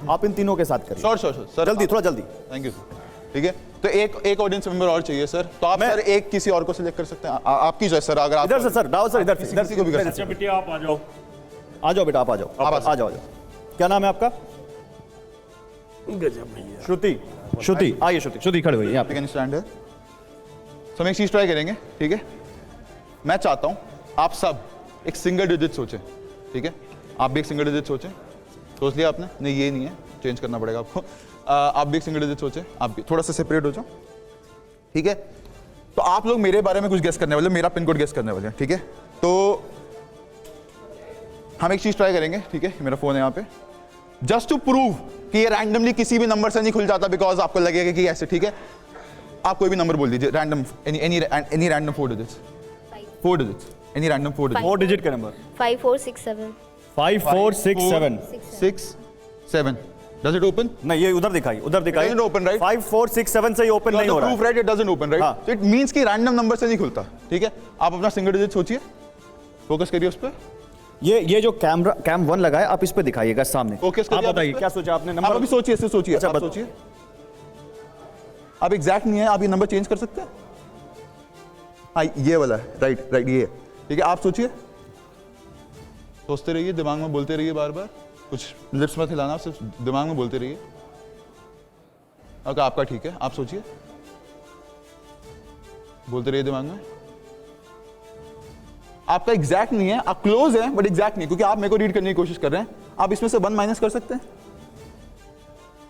आप इन तीनों के साथ करिए। श्योर सर, जल्दी, थोड़ा जल्दी। Thank you sir. ठीक है, तो एक ऑडियंस मेंबर और चाहिए सर, तो आप सर एक किसी और को सिलेक्ट कर सकते हैं, आपकी चॉइस सर। अगर आप इधर से सर, राव सर, इधर से, किसी को भी कर सकते अच्छा बेटिया आप आ जाओ। आ जाओ बेटा, आप आ जाओ, आ जाओ। क्या नाम है आपका? गजब भैया। श्रुति, आइए श्रुति खड़े हुई यहाँ पे। कैन स्टैंड है। तो हम एक चीज ट्राई करेंगे, ठीक है। मैं चाहता हूँ आप सब एक सिंगल डिजिट सोचें, ठीक है। आप भी एक सिंगल डिजिट सोचें। सोच लिया आपने? नहीं, ये नहीं है, चेंज करना पड़ेगा आपको। आप भी एक सिंगल डिजिट सोचें, आप भी थोड़ा सा सेपरेट हो जाओ, ठीक है। तो आप लोग मेरे बारे में कुछ गेस करने वाले, मेरा पिन कोड गेस करने वाले हैं, ठीक है। तो हम एक चीज ट्राई करेंगे, ठीक है। मेरा फोन है यहाँ पे, जस्ट टू प्रूव कि ये रैंडमली किसी भी नंबर से नहीं खुल जाता, बिकॉज आपको लगेगा कि ऐसे, ठीक है। आप कोई भी नंबर बोल दीजिए, random, any random 4 digits, any random 4 digits. 4 digit का नंबर। 5467 5467 6 7। Does it open? नहीं, ये उधर दिखाई, उधर दिखाई। Doesn't open, right? 5467 से ये ओपन नहीं हो रहा Proof, right? It doesn't open, right? हाँ। So it means कि रैंडम नंबर से नहीं खुलता, ठीक है। आप अपना सिंगल डिजिट सोचिए, फोकस करिए उस पर। ये जो कैम 1 लगा है, आप इस पे दिखाइएगा सामने। फोकस आप करिए। बताइए क्या सोचा आपने आप नंबर? अभी सोचिए, ऐसे सोचिए। अच्छा, आप सोचिए। आप एग्जैक्ट नहीं है, आप ये नंबर चेंज कर सकते हैं। हाँ, ये वाला है, राइट, ये, ठीक है। आप सोचिए, सोचते रहिए, दिमाग में बोलते रहिए, बार बार कुछ लिप्स मत हिलाना, सिर्फ दिमाग में बोलते रहिए। अगर आपका ठीक है, आप सोचिए, बोलते रहिए दिमाग में। आपका एग्जैक्ट नहीं है, आप क्लोज है बट एग्जैक्ट नहीं, क्योंकि आप मेरे को रीड करने की कोशिश कर रहे हैं। आप इसमें से 1 माइनस कर सकते हैं,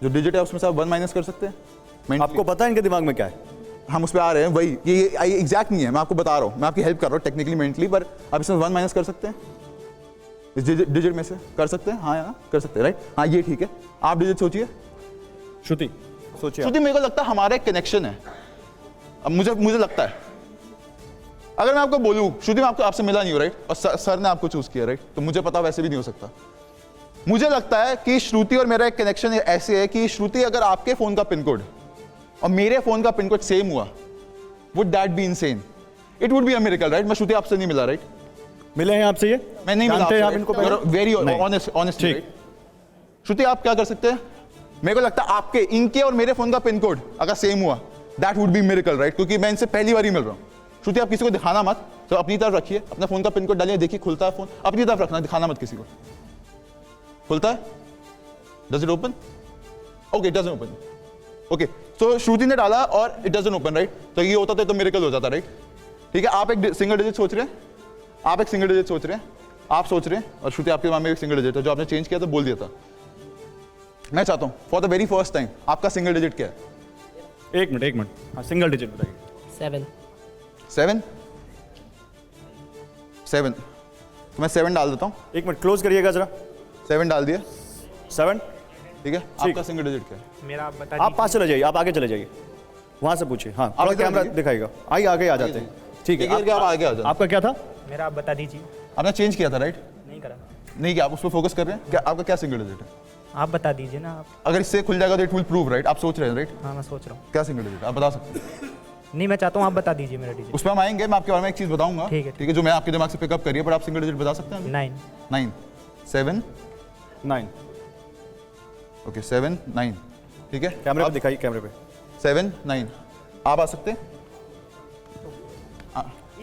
जो डिजिट है उसमें से आप 1 माइनस कर सकते हैं। आपको पता है इनके दिमाग में क्या है? हम उस पर आ रहे हैं, वही ये एग्जैक्ट नहीं है, मैं आपको बता रहा हूँ, मैं आपकी हेल्प कर रहा हूँ टेक्निकली, मेंटली, पर आप इसमें 1 माइनस कर सकते हैं, इस डिजिट में से कर सकते हैं। हाँ यार, कर सकते हैं, राइट। हाँ, ये ठीक है। आप डिजिट सोचिए। श्रुति सोचिए। श्रुति, मेरे को लगता है हमारा एक कनेक्शन है। अब मुझे लगता है, अगर मैं आपको बोलूं श्रुति, मैं आपसे मिला नहीं हूं, राइट, और सर ने आपको चूज किया, राइट, तो मुझे पता वैसे भी नहीं हो सकता। मुझे लगता है कि श्रुति और मेरा एक कनेक्शन ऐसे है कि श्रुति, अगर आपके फोन का पिन कोड और मेरे फोन का पिन कोड सेम हुआ, would that be insane? It would be a miracle, right. मैं श्रुति आपसे नहीं मिला, राइट। मिले हैं आपसे? ये मैं नहीं मिला जानते हैं आप इनको? Very honest, right. श्रुति, आप क्या कर सकते हैं? मेरे को लगता है आपके, इनके और मेरे फोन का पिन कोड अगर सेम हुआ, that would be miracle, right, क्योंकि मैं इनसे पहली बार ही मिल रहा हूँ। श्रुति, आप किसी को दिखाना मत, तो अपनी तरफ रखिए, अपना फोन का पिन कोड डालिए, देखिए खुलता है फोन, अपनी तरफ रखना, दिखाना मत किसी को। खुलता है? Does it open? Okay, it doesn't open. Okay, so Shruti ने डाला और इट डजंट ओपन, राइट। तो ये होता तो मिरेकल हो जाता, राइट। ठीक है, आप एक सिंगल डिजिट सोच रहे हैं, आप एक सिंगल डिजिट सोच रहे हैं, आप सोच रहे हैं, और श्रुति आपके दिमाग में एक सिंगल डिजिट है जो आपने चेंज किया था, बोल दिया था। मैं चाहता हूं for the very first time, आपका सिंगल डिजिट क्या है? एक मिनट। हाँ, सिंगल डिजिट बताइए। 7 7। तो मैं 7 डाल देता हूं। एक मिनट, क्लोज करिएगा जरा। 7 डाल दिया। 7, ठीक है, आपका सिंगल डिजिट क्या है? मेरा आप बता आप पास चले जाइए, आप आगे चले जाइए, वहां से पूछिए। हाँ, आप थोड़ा इधर कैमरा आइए। दिखाएगा। आइए, आगे आ जाते हैं। ठीक है, आप आगे आ जाओ। आपका क्या था? मेरा आप बता दीजिए। आपने चेंज किया था, राइट? नहीं करा। नहीं किया, आप उस पर फोकस कर रहे हैं। क्या आपका क्या सिंगल डिजिट है? आप बता दीजिए ना। आप अगर इससे खुल जाएगा तो इट विल प्रूव, राइट। आप सोच रहे हैं, राइट? हाँ, मैं सोच रहा हूँ। क्या सिंगल डिजिट आप बता सकते हैं? नहीं, मैं चाहता हूँ आप बता दीजिए मेरा डिजिट। उस पर हम आएंगे, मैं आपके बारे में एक चीज बताऊंगा, ठीक है, ठीक है, जो मैं आपके दिमाग से पिकअप करिए, पर आप सिंगल डिजिट बता सकते हैं? 9 9 7 9। ओके, 7 9, ठीक है। कैमरे पे दिखाइए, कैमरे पे। 7 9, आप आ सकते हैं?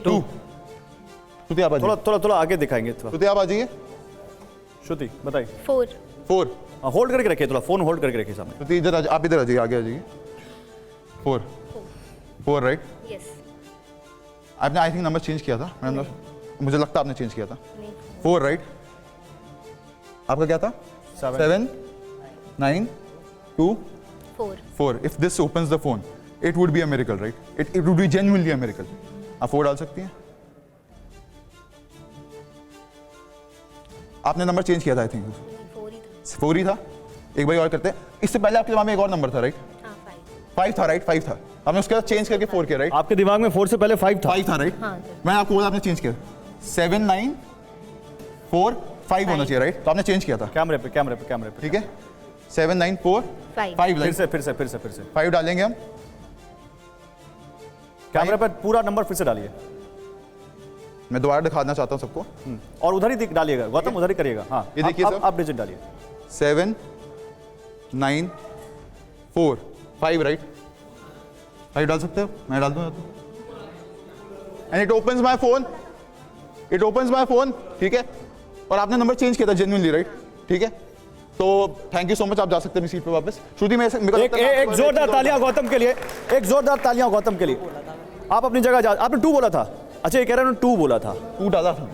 2। श्रुति, आप आ जाइए। थोड़ा आगे दिखाएंगे थोड़ा। श्रुति, आप आ जाइए। श्रुति बताइए। 4 4। होल्ड करके रखिए, थोड़ा फोन होल्ड करके रखिए सामने। श्रुति, इधर आप इधर आ जाइए, आगे आ जाइए। 4, राइट। यस आपने आई थिंक नंबर चेंज किया था, मुझे लगता है आपने चेंज किया था। 4, राइट। आपका क्या था? 7 9 2 4। If this opens the phone, it would be a miracle, right? It would be genuinely a miracle. आप 4 डाल सकती हैं? आपने नंबर चेंज किया था, आई थिंक 4 ही था। एक बार और करते हैं। इससे पहले आपके दिमाग में एक और नंबर था, राइट? 5 था, राइट? 5 था। आपने उसके बाद चेंज करके 4 किया, राइट? आपके दिमाग में 4 से पहले 5 था? 5 था, राइट? हाँ, मैं आपको बोला, आपने चेंज किया। 7 9 4 5 होना चाहिए, राइट? तो आपने चेंज किया था। कैमरे पे। ठीक है, 7 9 4 5। फिर से 5 डालेंगे हम। कैमरे पर पूरा नंबर फिर से डालिए। मैं दोबारा दिखाना चाहता हूँ सबको। और उधर ही डालिएगा, गौतम उधर ही करिएगा। हाँ, ये देखिए आप डिजिट डालिए। 7 9 4 5 राइट 5 डाल सकते हो, मैं डाल दूंगा। And it opens my phone, it opens my phone, ठीक है। और आपने नंबर चेंज किया था जेन्युइनली, राइट, ठीक है। तो थैंक यू सो मच, आप जा सकते हैं अपनी सीट पे वापस। श्रुति मेरे को एक जोरदार तालियां गौतम के लिए, एक जोरदार तालियां गौतम के लिए। आप अपनी जगह जा, आपने 2 बोला था। अच्छा, ये कह रहे हैं 2 बोला था, 2 डाला था।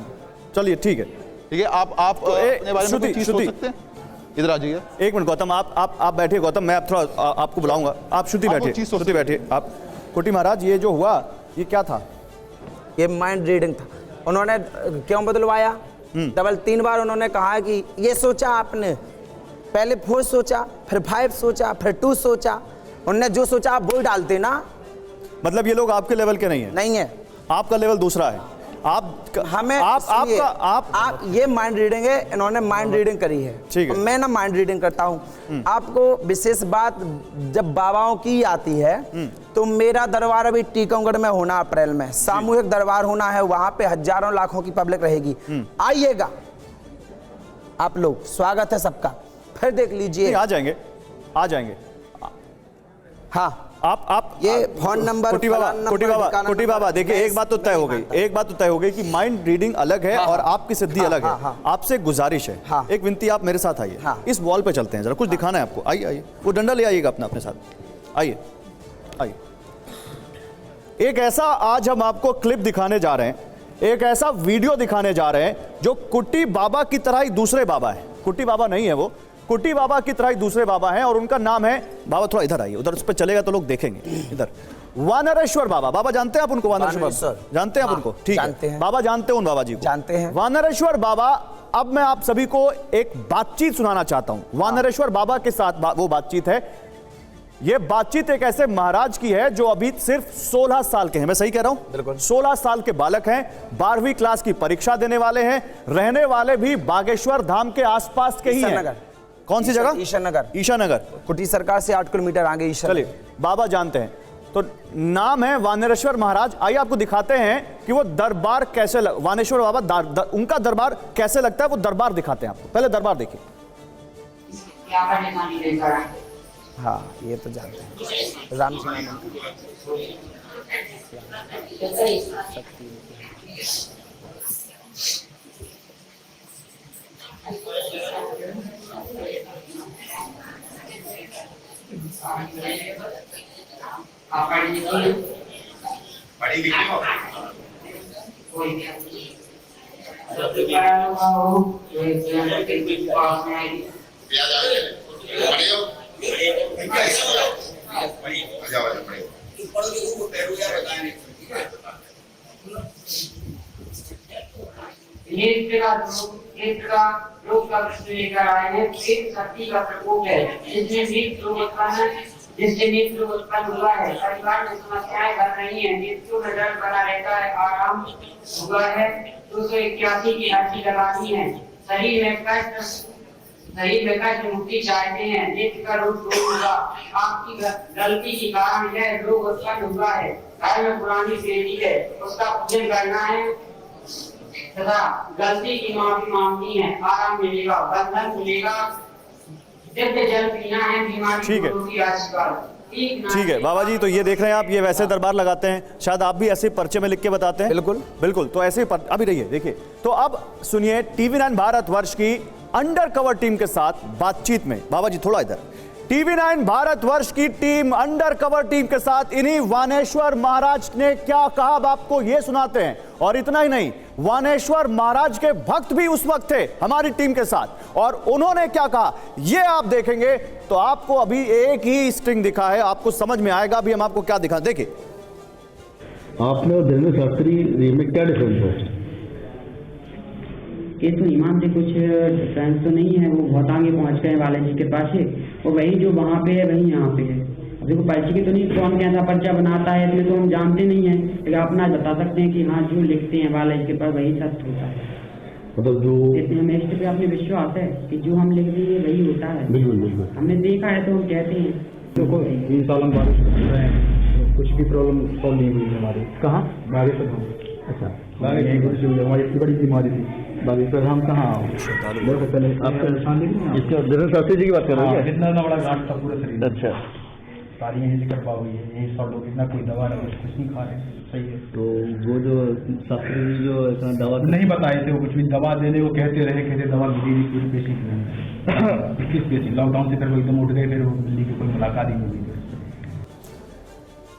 चलिए ठीक है, ठीक है, आप अपने बारे में कोई चीज सोच सकते हैं? इधर आ जाइए। एक मिनट गौतम, आप बैठिए गौतम, मैं अब थोड़ा आपको बुलाऊंगा। आप श्रुति बैठिए, श्रुति बैठिए आप। कुटी महाराज, ये जो हुआ ये क्या था? ये माइंड रीडिंग था। उन्होंने क्यों बदलवाया? डबल 3 बार उन्होंने कहा कि ये सोचा आपने, पहले 4 सोचा, फिर 5 सोचा, फिर 2 सोचा। उन्होंने जो सोचा आप वही डालते ना। मतलब ये लोग आपके लेवल के नहीं है? नहीं है, आपका लेवल दूसरा है। हमें आप ये माइंड रीडिंग है, इन्होंने माइंड रीडिंग करी है। ठीक है, मैं ना माइंड रीडिंग करता हूँ। आपको विशेष बात जब बाबाओं की आती है तो मेरा दरबार अभी टीकमगढ़ में होना, अप्रैल में सामूहिक दरबार होना है। वहां पे हजारों लाखों की पब्लिक रहेगी, आइएगा आप लोग, स्वागत है सबका। फिर देख लीजिए, आ जाएंगे, आ जाएंगे। हाँ, आप ये फोन नंबर, कोटी बाबा देखिए, एक बात तो तय हो गई, एक बात तो तय हो गई कि माइंड रीडिंग अलग है और आपकी सिद्धि अलग है। आपसे एक गुजारिश है, एक विनती, आप मेरे साथ आइए, इस वॉल पे चलते हैं, जरा कुछ दिखाना है आपको। आइए आइए, वो डंडा ले आइएगा अपना, अपने साथ आइए आइए। एक ऐसा आज हम आपको क्लिप दिखाने जा रहे हैं, एक ऐसा वीडियो दिखाने जा रहे हैं जो कुट्टी बाबा की तरह ही दूसरे बाबा है। कुट्टी बाबा नहीं है वो, कुट्टी बाबा की तरह ही दूसरे बाबा हैं और उनका नाम है, बाबा थोड़ा इधर आइए, उधर उस पर चलेगा तो लोग देखेंगे। इधर वानरेश्वर बाबा। बाबा जानते हैं आप उनको? वानरेश्वर बाबा जानते हैं आप उनको? ठीक है, बाबा जानते हैं उन बाबा जी को? जानते हैं। वानरेश्वर बाबा, अब मैं आप सभी को एक बातचीत सुनाना चाहता हूं। वानरेश्वर बाबा के साथ वो बातचीत है। यह बातचीत एक ऐसे महाराज की है जो अभी सिर्फ 16 साल के हैं, मैं सही कह रहा हूं? बिल्कुल। 16 साल के बालक हैं, 12वीं क्लास की परीक्षा देने वाले हैं, रहने वाले भी बागेश्वर धाम के आसपास के ही हैं। कौन सी जगह? ईशानगर। ईशानगर, कुटी सरकार से 8 किलोमीटर आगे ईशानगर। चलिए, बाबा जानते हैं। तो नाम है वानरेश्वर महाराज। आइए आपको दिखाते हैं कि वो दरबार कैसे वानेश्वर बाबा उनका दरबार कैसे लगता है, वो दरबार दिखाते हैं आपको। पहले दरबार देखिए। हाँ, ये तो जानते हैं, राम लोग का प्रश्न लेकर आए हैं। एक शक्ति का प्रकोप है जिससे नीति उत्पन्न हुआ है। परिवार में समस्याएं बढ़ रही हैं, मृत्यु में डर बना रहता है, आराम हुआ है। 281 की अर्जी लगानी है। शरीर में कष्ट मुक्ति चाहते हैं, नित्य का रूप होगा। आपकी गलती के कारण यह रोग उत्पन्न हुआ है। घर में पुरानी बेटी है, उसका पूजन करना है तथा गलती की माफी मांगनी है। आराम मिलेगा, बंधन मिलेगा, दिव्य जल पीना है, बीमारी ठीक है बाबा जी। तो ये देख रहे हैं आप, ये वैसे दरबार लगाते हैं, शायद आप भी ऐसे पर्चे में लिख के बताते हैं। बिल्कुल बिल्कुल। तो ऐसे अभी रहिए, देखिए। तो अब सुनिए TV9 भारतवर्ष की अंडर कवर टीम के साथ बातचीत में। बाबा जी थोड़ा इधर। TV9 भारतवर्ष की टीम, अंडर कवर टीम के साथ इन्हीं वानेश्वर महाराज ने क्या कहा, अब आपको ये सुनाते हैं। और इतना ही नहीं, वानेश्वर महाराज के भक्त भी उस वक्त थे हमारी टीम के साथ, और उन्होंने क्या कहा ये आप देखेंगे। तो आपको अभी एक ही स्ट्रिंग दिखा है, आपको समझ में आएगा अभी हम आपको क्या दिखा। देखिए, आपने और धर्मेंद्र शास्त्री में क्या डिफरेंस है? ये तो ईमान से कुछ डिफरेंस तो नहीं है, वो बहुत आगे पहुंच गए बालाजी के पास है, और वही जो वहाँ पे है वही यहाँ पे है। अब देखो पर्ची की तो नहीं, कौन कैसा पर्चा बनाता है इसमें तो हम जानते नहीं है, लेकिन अपना बता सकते हैं कि हाँ जो लिखते हैं बालाजी के पास वही सत्य होता है। मतलब जो इसमें हमें इष्ट पे अपने विश्वास है कि जो हम लिख देंगे वही होता है। बिल्कुल बिल्कुल, हमने देखा है तो हम कहते हैं। देखो 20 साल हम बारिश कर रहे हैं, कुछ भी प्रॉब्लम सॉल्व नहीं हुई हमारी। कहाँ? बारिश। अच्छा, हमारी इतनी बड़ी बीमारी थी, बागेश्वर धाम कहाँ आओ आपका धीरेन्द्र शास्त्री जी की बात कर रहे हैं कितना बड़ा गांठ था पूरे शरीर। अच्छा, सारी यहीं से कृपा हुई है, यही सब लोग इतना कोई दवा नहीं कुछ नहीं खा रहे हैं, सही है। तो वो जो शास्त्री जी जो इतना दवा नहीं बताए थे वो कुछ भी, दवा देने को कहते रहे दवा मिली नहीं, पूरी पेशी की 21 पेशी लॉकडाउन से फिर वो एकदम उठ गए, फिर वो दिल्ली की कोई मुलाकात ही नहीं हुई।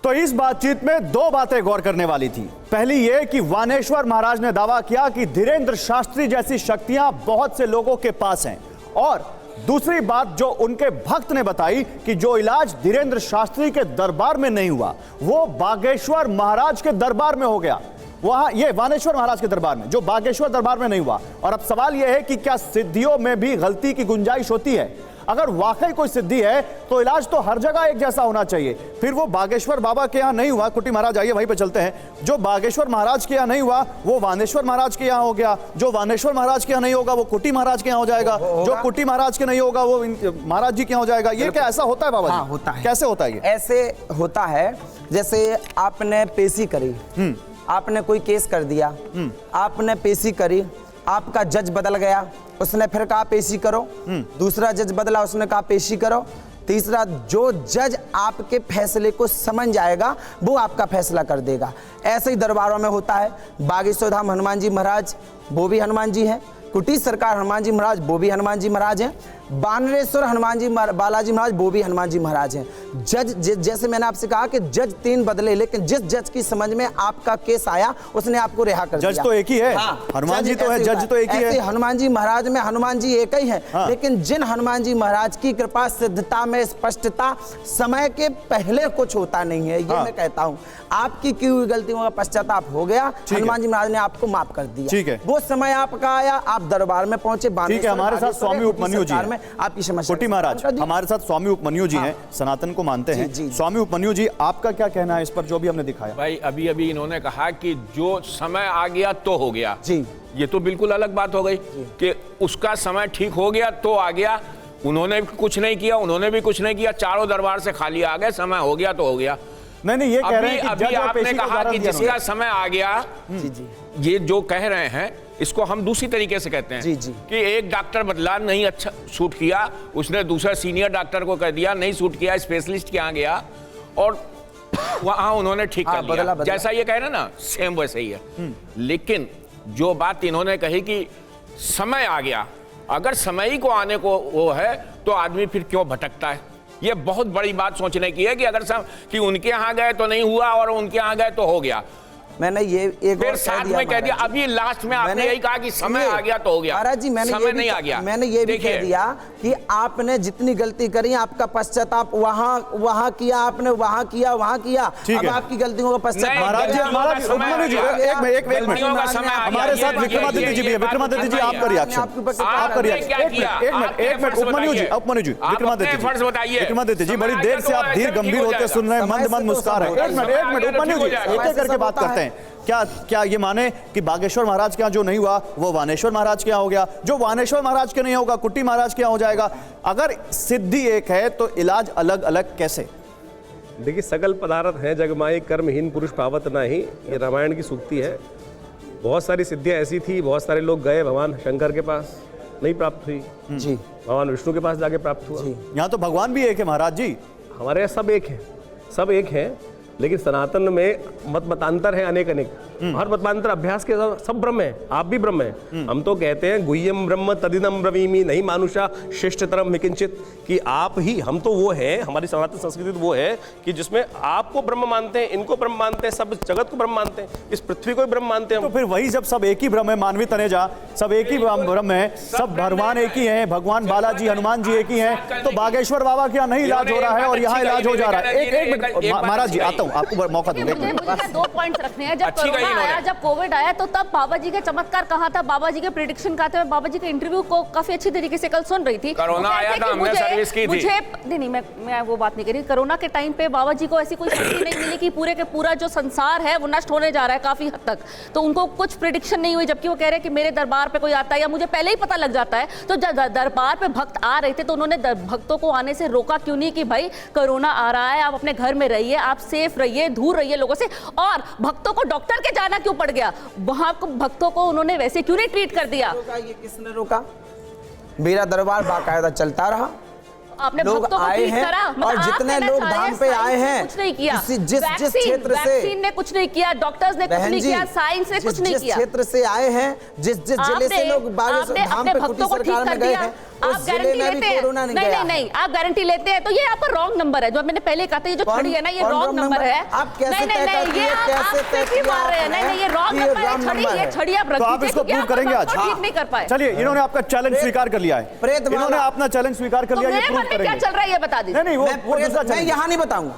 तो इस बातचीत में दो बातें गौर करने वाली थी। पहली यह कि वानेश्वर महाराज ने दावा किया कि धीरेन्द्र शास्त्री जैसी शक्तियां बहुत से लोगों के पास हैं, और दूसरी बात जो उनके भक्त ने बताई कि जो इलाज धीरेन्द्र शास्त्री के दरबार में नहीं हुआ वो बागेश्वर महाराज के दरबार में हो गया। वहां ये वानेश्वर महाराज के दरबार में, जो बागेश्वर दरबार में नहीं हुआ। और अब सवाल यह है कि क्या सिद्धियों में भी गलती की गुंजाइश होती है? अगर वाकई कोई सिद्धि है तो इलाज तो हर जगह एक जैसा होना चाहिए। फिर वो बागेश्वर बाबा के यहाँ नहीं हुआ, कुटी महाराज आइए वहीं पे चलते हैं, जो बागेश्वर महाराज के यहाँ नहीं हुआ वो वानेश्वर महाराज के यहाँ हो गया, जो वानेश्वर महाराज के यहाँ नहीं होगा वो कुटी महाराज के यहाँ हो जाएगा, जो कुटी महाराज के नहीं होगा वो महाराज जी के यहाँ हो जाएगा। ये क्या ऐसा होता है बाबा जी? हाँ, होता है। कैसे होता है ये? ऐसे होता है जैसे आपने पेशी करी, आपने कोई केस कर दिया, आपने पेशी करी, आपका जज बदल गया, उसने फिर कहा पेशी करो, दूसरा जज बदला, उसने कहा पेशी करो, तीसरा जो जज आपके फैसले को समझ जाएगा वो आपका फैसला कर देगा। ऐसे ही दरबारों में होता है। बागेश्वर धाम हनुमान जी महाराज वो भी हनुमान जी हैं, कुटी सरकार हनुमान जी महाराज वो भी हनुमान जी महाराज हैं, बानरेश्वर हनुमान जी बालाजी महाराज वो भी हनुमान जी महाराज हैं। जज जैसे मैंने आपसे कहा कि जज 3 बदले, लेकिन जिस जज की समझ में आपका केस आया उसने आपको रिहा कर दिया। जज तो एक ही है। हाँ, हनुमान जी तो है, जज तो एक ही है। हनुमान जी महाराज में हनुमान जी एक ही है। हाँ। लेकिन जिन हनुमान जी महाराज की कृपा सिद्धता में स्पष्टता समय के पहले कुछ होता नहीं है, ये मैं कहता हूँ। आपकी की हुई गलतियों का पश्चाताप हो गया, हनुमान जी महाराज ने आपको माफ कर दिया। ठीक है, वो समय आपका आया, आप दरबार में पहुंचे। ठीक है, हमारे साथ स्वामी उपमन्यु जी हैं, आपकी समस्या कुटी महाराज हमारे साथ स्वामी उपमन्यु जी हैं, सनातन को मानते हैं। स्वामी उपमन्यु जी, आपका क्या कहना है इस पर जो भी हमने दिखाया? भाई अभी अभी इन्होंने कहा कि जो समय आ गया तो हो गया जी, ये तो बिल्कुल अलग बात हो गई कि उसका समय ठीक हो गया तो आ गया। उन्होंने भी कुछ नहीं किया, उन्होंने भी कुछ नहीं किया, चारों दरबार से खाली आ गए, समय हो गया तो हो गया। नहीं, ये कह रहे हैं कि अभी आपने कहा कि जिसका समय आ गया, ये जो कह रहे हैं इसको हम दूसरी तरीके से कहते हैं कि एक डॉक्टर बदला, नहीं अच्छा सूट किया, उसने दूसरा सीनियर डॉक्टर को कह दिया, नहीं सूट किया, स्पेशलिस्ट के यहाँ गया और वहां उन्होंने ठीक कर लिया। जैसा ये कह रहे हैं ना, सेम वैसे ही है। लेकिन जो बात इन्होंने कही कि समय आ गया, अगर समय ही को आने को वो है तो आदमी फिर क्यों भटकता है? ये बहुत बड़ी बात सोचने की है कि अगर कि उनके यहाँ गए तो नहीं हुआ और उनके यहाँ गए तो हो गया। मैंने ये एक फिर साथ में कह दिया, अभी लास्ट में आपने यही कहा कि समय आ गया तो हो गया। महाराज जी, समय नहीं आ गया। मैंने ये भी कह दिया कि आपने जितनी गलती करी आपका पश्चाताप वहां किया, आपने वहां किया। अब आपकी गलतियों का पश्चाताप। महाराज जी, एक मिनट हमारे साथ विक्रमादित्य जी भी है। विक्रमादित्य जी, आपका रिएक्शन, आपका रिएक्शन। एक मिनट उपमन्यु जी, विक्रमादित्य जी, बड़ी देर से आप धीर गंभीर होते सुन रहे हैं, मंद मुस्कुरा रहे हैं। एक मिनट उपमन्यु जी, एक करके बात करते हैं। क्या ये माने कि बागेश्वर महाराज के यहाँ जो नहीं हुआ वो वानेश्वर महाराज के यहाँ हो गया, जो वानेश्वर महाराज के नहीं होगा कुटी महाराज के यहाँ हो जाएगा? अगर सिद्धि एक है तो इलाज अलग अलग कैसे? देखिए, सकल पदार्थ है जगमाए कर्महीन पुरुष पावत नहीं, ये रामायण की सूक्ति है। बहुत सारी सिद्धियां ऐसी थी, बहुत सारे लोग गए भगवान शंकर के पास, नहीं प्राप्त हुई जी, भगवान विष्णु के पास जाके प्राप्त हुआ। यहाँ तो भगवान भी एक है महाराज जी, हमारे यहाँ सब एक है, सब एक है। लेकिन सनातन में मतांतर है अनेक। हर मतांतर अभ्यास के सब ब्रह्म है, आप भी ब्रह्म है। हम तो कहते हैं गुह्यम ब्रह्म तदिदम ब्रवीमि नहीं मानुषा श्रेष्ठतरम मिकिंचित, कि आप ही, हम तो वो है, हमारी सनातन संस्कृति वो है कि जिसमें आपको ब्रह्म मानते हैं, इनको ब्रह्म मानते हैं, सब जगत को ब्रह्म मानते हैं, इस पृथ्वी को ब्रह्म मानते हैं। तो फिर वही जब सब एक ही ब्रह्म है, मानवी तनेजा सब एक ही ब्रह्म है, सब भगवान एक ही है, भगवान बालाजी हनुमान जी एक ही है, तो बागेश्वर बाबा के यहाँ नहीं इलाज हो रहा है और यहाँ इलाज हो जा रहा है। एक मिनट महाराज जी, आता हूँ, आपको मौका दूंगा। मुझे 2 पॉइंट्स रखने हैं। जब कोरोना आया, जब कोविड आया, तो तब बाबा जी का चमत्कार कहाँ था, बाबा जी के प्रेडिक्शन कहाँ थे? मैं बाबा जी के इंटरव्यू को काफी अच्छी तरीके से कल सुन रही थी। कोरोना आया था, हमने सर्विस की थी। नहीं, मैं वो बात नहीं कर रही। कोरोना के टाइम पे बाबा जी को ऐसी कोई शक्ति नहीं मिली कि पूरे के पूरा जो संसार है वो नष्ट होने जा रहा है काफी हद तक, तो उनको कुछ प्रेडिक्शन नहीं हुई। जबकि वो कह रहे हैं कि मेरे दरबार पे कोई आता है या मुझे पहले ही पता लग जाता है, तो जब दरबार पे भक्त आ रहे थे तो उन्होंने भक्तों को आने से रोका क्यों नहीं कि भाई कोरोना आ रहा है, आप अपने घर में रहिए, आप सेफ सेफ रहिए, दूर रहिए लोगों से। और भक्तों को डॉक्टर के जाना क्यों पड़ गया? वहां को भक्तों को उन्होंने वैसे क्यों नहीं ट्रीट कर दिया? ये किसने रोका? मेरा दरबार बाकायदा चलता रहा, आपने लोग भक्तों को आए ट्रीट हैं करा, और जितने लोग धाम पे आए हैं कुछ नहीं किया, जिस क्षेत्र से वैक्सीन ने कुछ नहीं किया, डॉक्टर्स ने कुछ नहीं किया, साइंस ने कुछ नहीं किया। जिस क्षेत्र से आए हैं, जिस जिले से लोग धाम पे कुटी सरकार में गए हैं, आप गारंटी लेते हैं? नहीं, आप गारंटी लेते हैं तो ये आपका रॉन्ग नंबर है। जो मैंने पहले कहा था, ये जो छड़ी है ना, ये रॉन्ग नंबर है। आप कैसे नहीं, ये आप कैसे मार रहे हैं? नहीं, ये रॉन्ग नंबर है। ये छड़ी आप रख दीजिए, आप इसको प्रूव करेंगे आज? ठीक नहीं कर पाए। चलिए, इन्होंने आपका चैलेंज स्वीकार कर लिया है, इन्होंने अपना चैलेंज स्वीकार कर लिया, ये प्रूव करेंगे। क्या चल रहा है ये बता दीजिए। नहीं, मैं यहाँ नहीं बताऊंगा।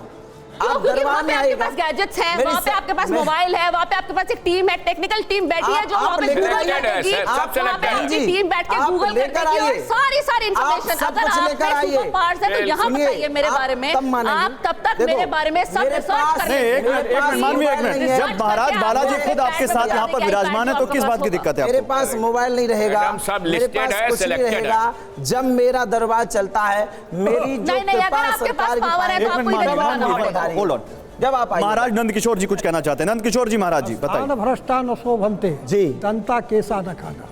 क्यों? क्योंकि वहाँ पे आपके पास गैजेट्स हैं, वहाँ पे आपके पास मोबाइल है, वहाँ पे आपके पास एक टीम है, टेक्निकल टीम बैठी है जो वहाँ पे गूगल करेगी, वहाँ पे आपकी टीम बैठ के गूगल करेगी और सारी इन्फॉर्मेशन। अगर आपके सुपर पावर्स है तो यहाँ बताइए मेरे बारे में, आप तब तक मेरे बारे में सब रिसर्च करें। एक मिनट, जब महाराज बालाजी खुद आपके साथ यहाँ पर विराजमान है तो किस बात की दिक्कत है? मेरे पास मोबाइल नहीं रहेगा, मेरे पास कुछ नहीं रहेगा। जब मेरा दरबार चलता है, मेरी जो कृपा सरकार की होल्ड ऑन, जब आप महाराज नंद किशोर जी कुछ कहना चाहते हैं। नंद किशोर जी महाराज जी बताइए। भ्रष्टा न शोभन्ते जी, दंता केसा न खाना।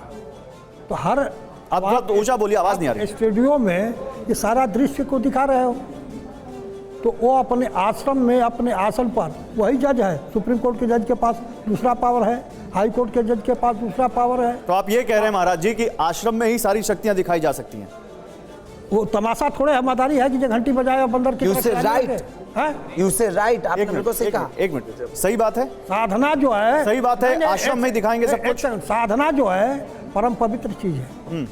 तो हर आप बहुत ऊंचा बोलिए, आवाज नहीं आ रही। स्टूडियो में ये सारा दृश्य को दिखा रहे हो, तो वो अपने आश्रम में अपने आसन पर वही जज है। सुप्रीम कोर्ट के जज के पास दूसरा पावर है, हाई कोर्ट के जज के पास दूसरा पावर है। तो आप ये कह रहे हैं महाराज जी कि आश्रम में ही सारी शक्तियां दिखाई जा सकती हैं? वो तमाशा थोड़े हमारी है कि जो घंटी बजाए और बंदर की You say right, आपने मेरे को सिखा। एक मिनट, सही बात है, साधना जो है सही बात है, आश्रम में दिखाएंगे सब कुछ। साधना जो है परम पवित्र चीज है,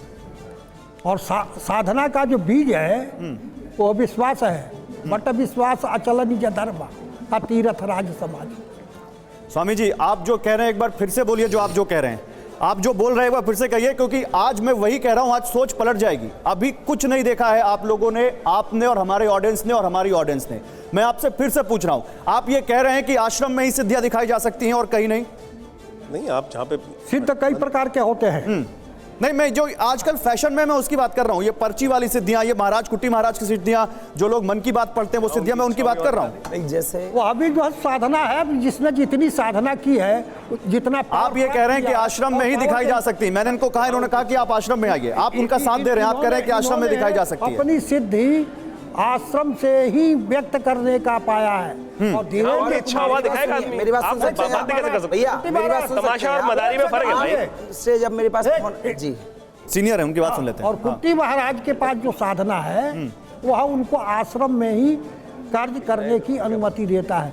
और साधना का जो बीज है वो विश्वास है। बट विश्वास अचल निज धर्म तीर्थ राज समाज। स्वामी जी, आप जो कह रहे हैं एक बार फिर से बोलिए। जो आप जो कह रहे हैं, आप जो बोल रहे हैं एक बार फिर से कहिए, क्योंकि आज मैं वही कह रहा हूं, आज सोच पलट जाएगी। अभी कुछ नहीं देखा है आप लोगों ने, आपने और हमारे ऑडियंस ने और हमारी ऑडियंस ने। मैं आपसे फिर से पूछ रहा हूं, आप ये कह रहे हैं कि आश्रम में ही सिद्धियां दिखाई जा सकती हैं और कहीं नहीं? नहीं, आप जहां पे सिद्ध कई प्रकार के होते हैं। नहीं, मैं जो आजकल फैशन में मैं उसकी बात कर रहा हूँ। ये पर्ची वाली सिद्धियां, ये महाराज कुट्टी महाराज की सिद्धियां, जो लोग मन की बात पढ़ते हैं वो सिद्धियां, मैं उनकी बात कर रहा हूँ। जैसे वो अभी जो साधना है, जिसने जितनी साधना की है, जितना आप ये कह रहे हैं कि आश्रम में ही दिखाई जा सकती है। मैंने इनको कहा, इन्होंने कहा कि आप आश्रम में आइए, आप उनका साथ दे रहे हैं, आप कह रहे हैं कि आश्रम में दिखाई जा सकती है। अपनी सिद्धि आश्रम से ही व्यक्त करने का पाया है। और धीरे इच्छा हुआ दिखाएगा आदमी। मेरी बात सुन सकते हैं भैया? मेरी बात सुन सकते हैं? तमाशा और मदारी में फर्क है भाई। से जब मेरे पास जी सीनियर है, उनकी बात सुन लेते हैं। और कुट्टी महाराज के पास जो साधना है वह उनको आश्रम में ही कार्य करने की अनुमति देता है।